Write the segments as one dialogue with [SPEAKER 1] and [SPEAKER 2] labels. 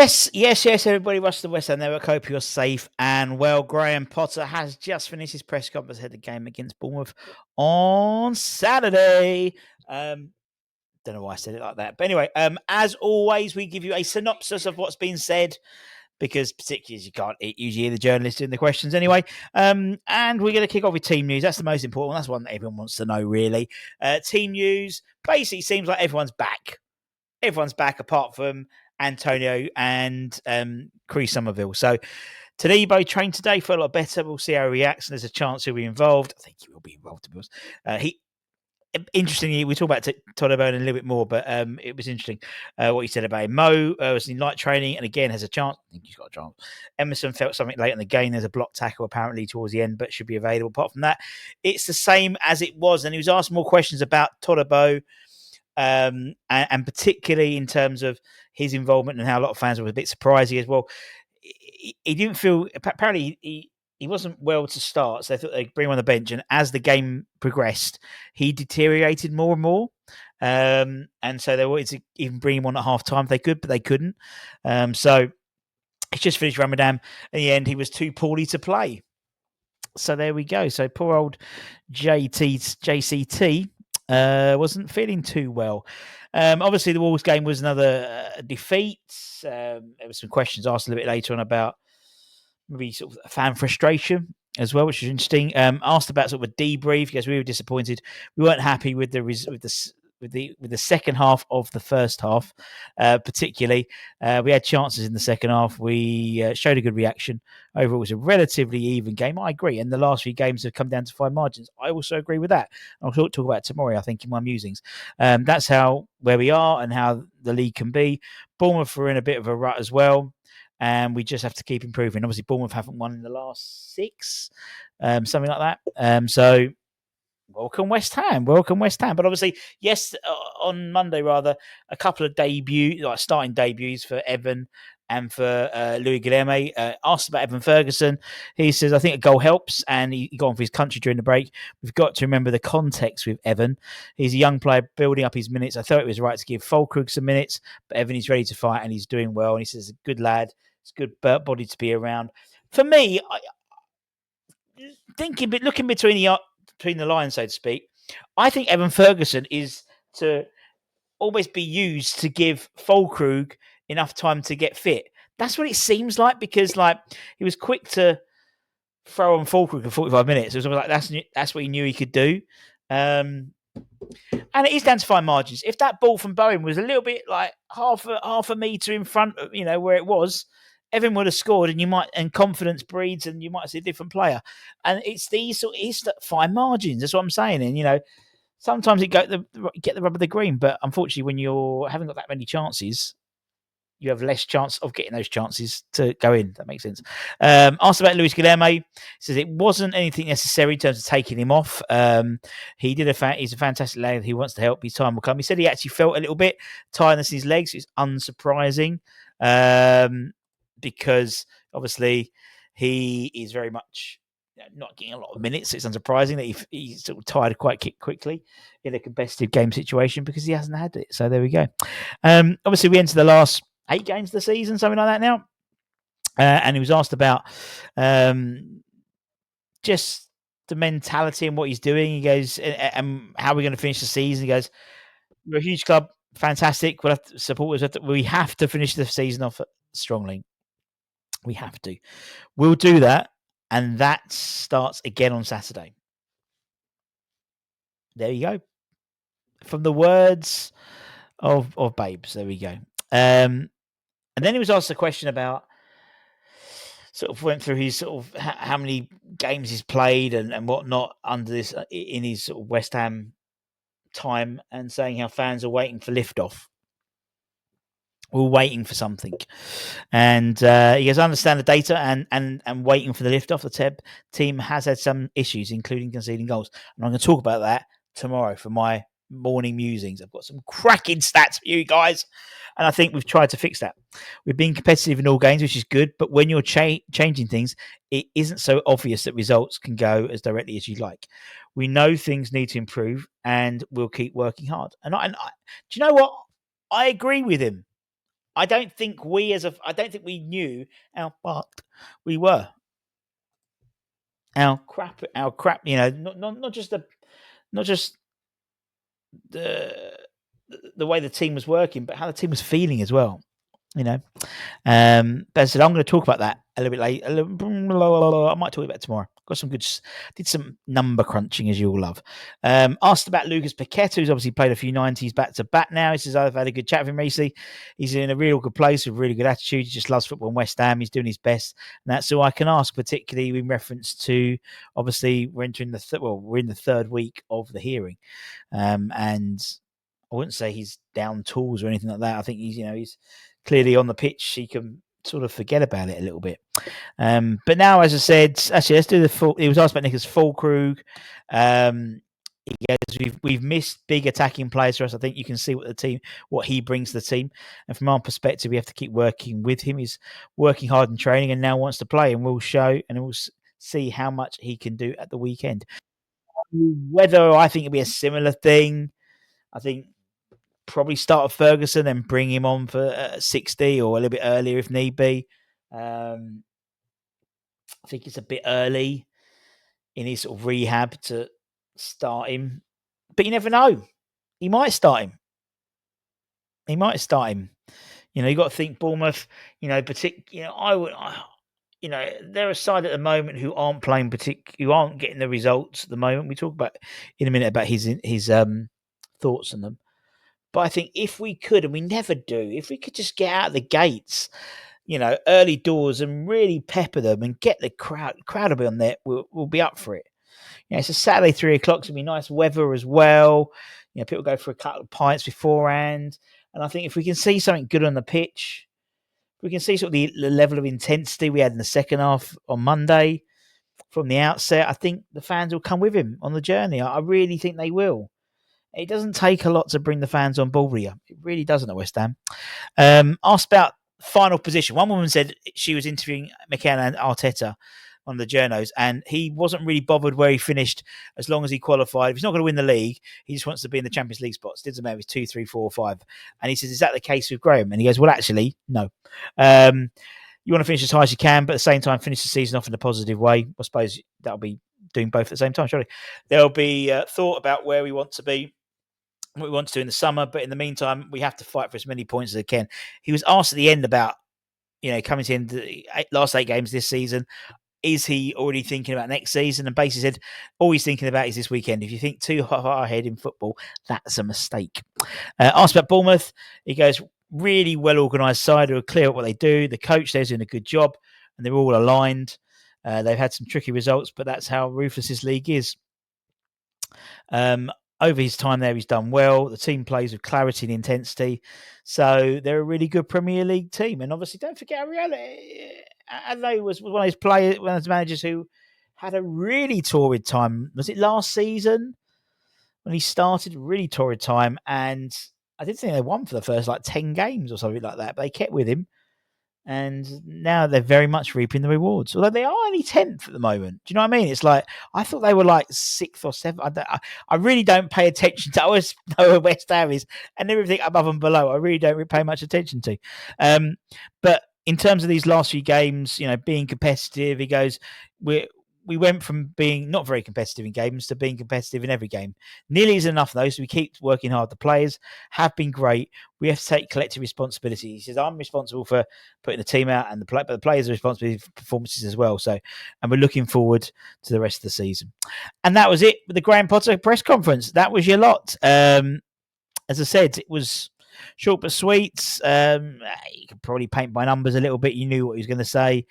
[SPEAKER 1] Yes, everybody. Russell West and there. I hope you're safe and well. Graham Potter has just finished his press conference ahead of the game against Bournemouth on Saturday. Don't know why I said it like that. But anyway, as always, we give you a synopsis of what's been said because particularly as you can't usually hear the journalists doing the questions anyway. And we're going to kick off with team news. That's the most important one. That's one that everyone wants to know, really. Team news, basically seems like everyone's back. Everyone's back apart from Antonio and Chris Somerville. So Tadebo trained today, felt a lot better. We'll see how he reacts, and there's a chance he'll be involved. I think he will be involved, to be honest. Interestingly, we talk about Todebo in a little bit more, but it was interesting what he said about him. Mo was in light training and again has a chance. I think he's got a chance. Emerson felt something late in the game. There's a block tackle apparently towards the end, but should be available. Apart from that, it's the same as it was. And he was asked more questions about Todebo, and particularly in terms of his involvement and how a lot of fans were a bit surprised as well. He didn't feel, apparently he wasn't well to start, so they thought they'd bring him on the bench. And as the game progressed, he deteriorated more and more. And so they wanted to even bring him on at half time if they could, but they couldn't. So he's just finished Ramadan. In the end, he was too poorly to play. So there we go. So poor old JCT wasn't feeling too well. Obviously, the Wolves game was another defeat. There were some questions asked a little bit later on about maybe sort of fan frustration as well, which is interesting. Asked about sort of a debrief because we were disappointed. We weren't happy with the second half of the first half, particularly. We had chances in the second half. We showed a good reaction. Overall, it was a relatively even game. I agree. And the last few games have come down to fine margins. I also agree with that. I'll talk about it tomorrow, I think, in my musings. That's where we are and how the league can be. Bournemouth are in a bit of a rut as well. And we just have to keep improving. Obviously, Bournemouth haven't won in the last 6, something like that. So welcome West Ham. But obviously, yes, on Monday, rather, a couple of starting debuts for Evan and for Louis Guilherme. Asked about Evan Ferguson. He says, I think a goal helps, and he got on for his country during the break. We've got to remember the context with Evan. He's a young player building up his minutes. I thought it was right to give Fulkrug some minutes, but Evan is ready to fight, and he's doing well. And he says, a good lad. It's a good body to be around. For me, looking between the lines, so to speak, I think Evan Ferguson is to always be used to give Fulkrug enough time to get fit. That's what it seems like, because he was quick to throw on Fulkrug for 45 minutes. It was almost like that's what he knew he could do. And it is down to fine margins. If that ball from Bowen was a little bit like half a metre in front of, where it was, Evan would have scored, and confidence breeds, and you might see a different player. And it's fine margins. That's what I'm saying. And sometimes you get the rub of the green, but unfortunately, when you haven't got that many chances, you have less chance of getting those chances to go in. That makes sense. Asked about Luis Guilherme. Says it wasn't anything necessary in terms of taking him off. He's a fantastic lad. He wants to help. His time will come. He said he actually felt a little bit tiredness in his legs. It's unsurprising. Because obviously he is very much not getting a lot of minutes. It's unsurprising that he's sort of tired quite quickly in a competitive game situation because he hasn't had it. So there we go. Obviously, we enter the last 8 games of the season, something like that now. And he was asked about just the mentality and what he's doing. He goes, and how we're going to finish the season. He goes, we're a huge club, fantastic. We'll have to support us. We have to finish the season off strongly. We have to. We'll do that, and that starts again on Saturday. There you go. From the words of Babes, there we go. And then he was asked a question about, sort of went through his sort of how many games he's played and whatnot under this in his sort of West Ham time, and saying how fans are waiting for liftoff. We're waiting for something. And he goes, I understand the data and waiting for the lift off. The team has had some issues, including conceding goals. And I'm going to talk about that tomorrow for my morning musings. I've got some cracking stats for you guys. And I think we've tried to fix that. We've been competitive in all games, which is good. But when you're changing things, it isn't so obvious that results can go as directly as you'd like. We know things need to improve, and we'll keep working hard. And do you know what? I agree with him. I don't think we knew how fucked we were. How crap. Not just the the way the team was working, but how the team was feeling as well. You know. But I said I'm going to talk about that a little bit later. I might talk about it tomorrow. Got some good. Did some number crunching as you all love. Asked about Lucas Paqueta, who's obviously played a few 90s back to back now. He says I've had a good chat with him recently. He's in a real good place with really good attitude. He just loves football in West Ham. He's doing his best, and that's all I can ask. Particularly in reference to obviously we're entering we're in the third week of the hearing, and I wouldn't say he's down tools or anything like that. I think he's clearly on the pitch. He can sort of forget about it a little bit. But now, as I said, actually, let's do the full. He was asked about Nicholas Fulkrug. He goes, we've missed big attacking players for us. I think you can see what he brings to the team, and from our perspective, we have to keep working with him. He's working hard in training and now wants to play, and we'll show and we'll see how much he can do at the weekend. Whether I think it'll be a similar thing, I think probably start with Ferguson and bring him on for 60 or a little bit earlier if need be. I think it's a bit early in his sort of rehab to start him, but you never know. He might start him. You got to think Bournemouth. They're a side at the moment who aren't playing who aren't getting the results at the moment. We talk about in a minute about his thoughts on them. But I think if we could, and we never do, if we could just get out of the gates, early doors and really pepper them and get the crowd will be on there, we'll be up for it. It's a Saturday, 3:00. It's going to be nice weather as well. People go for a couple of pints beforehand. And I think if we can see something good on the pitch, we can see sort of the level of intensity we had in the second half on Monday from the outset, I think the fans will come with him on the journey. I really think they will. It doesn't take a lot to bring the fans on board here. It really doesn't at West Ham. Asked about final position. One woman said she was interviewing McKenna and Arteta on the journos, and he wasn't really bothered where he finished as long as he qualified. If he's not going to win the league, he just wants to be in the Champions League spots. It doesn't matter if it's 2, 3, 4, or 5. And he says, is that the case with Graham? And he goes, well, actually, no. You want to finish as high as you can, but at the same time, finish the season off in a positive way. I suppose that'll be doing both at the same time, surely. There'll be thought about where we want to be, what we want to do in the summer, but in the meantime, we have to fight for as many points as we can. He was asked at the end about, coming to the last 8 games this season. Is he already thinking about next season? And basically said, all he's thinking about is this weekend. If you think too far ahead in football, that's a mistake. Asked about Bournemouth. He goes, really well-organised side who are clear at what they do. The coach there's doing a good job, and they're all aligned. They've had some tricky results, but that's how ruthless this league is. Over his time there, he's done well. The team plays with clarity and intensity. So they're a really good Premier League team. And obviously, don't forget, Adelaide was one of those players, one of those managers who had a really torrid time. Was it last season when he started? Really torrid time. And I did think they won for the first 10 games or something like that. But they kept with him. And now they're very much reaping the rewards. Although they are only 10th at the moment. Do you know what I mean? It's like, I thought they were 6th or 7th. I really don't pay attention to. I always know where West Ham is. And everything above and below, I really don't pay much attention to. But in terms of these last few games, being competitive, he goes, we went from being not very competitive in games to being competitive in every game. Nearly is enough, though, so we keep working hard. The players have been great. We have to take collective responsibility. He says, I'm responsible for putting the team out, but the players are responsible for performances as well. So, and we're looking forward to the rest of the season. And that was it with the Graham Potter press conference. That was your lot. As I said, it was short but sweet. You could probably paint by numbers a little bit. You knew what he was going to say.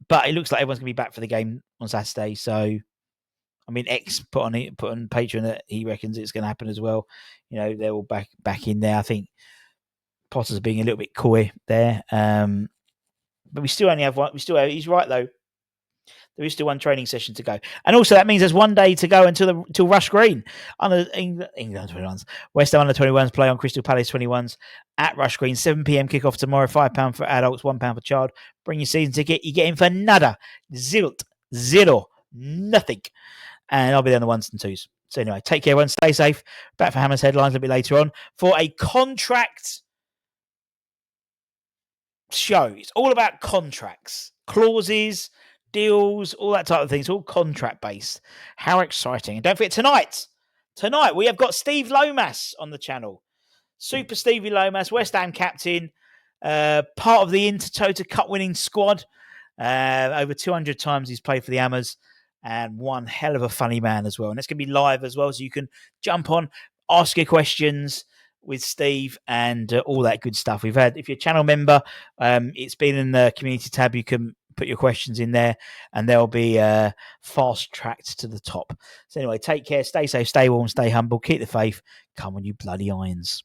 [SPEAKER 1] But it looks like everyone's going to be back for the game on Saturday. So, I mean, X put on Patreon that he reckons it's going to happen as well. They're all back in there. I think Potter's being a little bit coy there. But we still only have one. He's right, though. There is still one training session to go. And also that means there's one day to go until Rush Green. Under England 21s. West Ham under 21s play on Crystal Palace 21s at Rush Green. 7 p.m. kickoff tomorrow. £5 for adults, £1 for child. Bring your season ticket. You get in for nada. Zero. Nothing. And I'll be there on the 1s and 2s. So anyway, take care everyone. Stay safe. Back for Hammer's headlines a bit later on for a contract show. It's all about contracts, clauses, deals, all that type of thing. It's all contract based. How exciting. And don't forget, tonight we have got Steve Lomas on the channel. Super Stevie Lomas, West Ham captain, part of the Intertoto Cup winning squad. Over 200 times he's played for the Hammers, and one hell of a funny man as well. And it's going to be live as well, so you can jump on, ask your questions with Steve and all that good stuff. We've had, if you're a channel member, it's been in the community tab. You can put your questions in there and they'll be fast tracked to the top. So anyway, take care, stay safe, stay warm, stay humble, keep the faith. Come on, you bloody irons.